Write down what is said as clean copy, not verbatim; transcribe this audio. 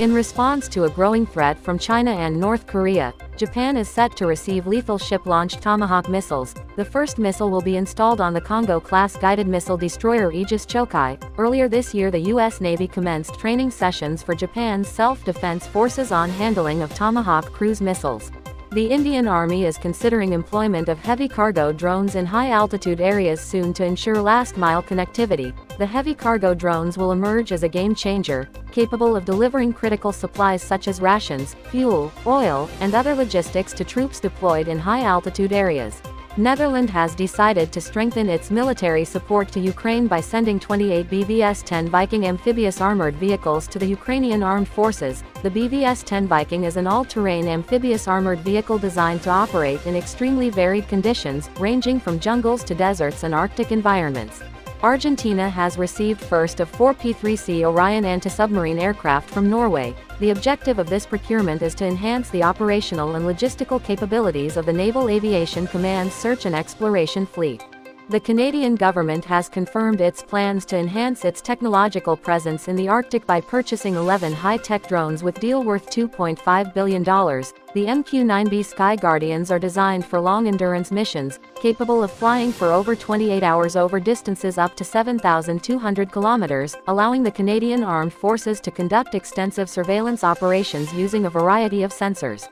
In response to a growing threat from China and North Korea, Japan is set to receive lethal ship-launched Tomahawk missiles. The first missile will be installed on the Kongo-class guided missile destroyer Aegis Chokai. Earlier this year, the U.S. Navy commenced training sessions for Japan's self-defense forces on handling of Tomahawk cruise missiles. The Indian Army is considering employment of heavy cargo drones in high-altitude areas soon to ensure last-mile connectivity. The heavy cargo drones will emerge as a game-changer, capable of delivering critical supplies such as rations, fuel, oil, and other logistics to troops deployed in high-altitude areas. Netherlands has decided to strengthen its military support to Ukraine by sending 28 BvS-10 Viking amphibious armored vehicles to the Ukrainian armed forces. The BvS-10 Viking is an all-terrain amphibious armored vehicle designed to operate in extremely varied conditions, ranging from jungles to deserts and Arctic environments. Argentina has received first of 4 P-3C Orion anti-submarine aircraft from Norway. The objective of this procurement is to enhance the operational and logistical capabilities of the Naval Aviation Command's search and exploration fleet. The Canadian government has confirmed its plans to enhance its technological presence in the Arctic by purchasing 11 high-tech drones with deal worth $2.5 billion. The MQ-9B SkyGuardians are designed for long-endurance missions, capable of flying for over 28 hours over distances up to 7,200 kilometers, allowing the Canadian Armed Forces to conduct extensive surveillance operations using a variety of sensors.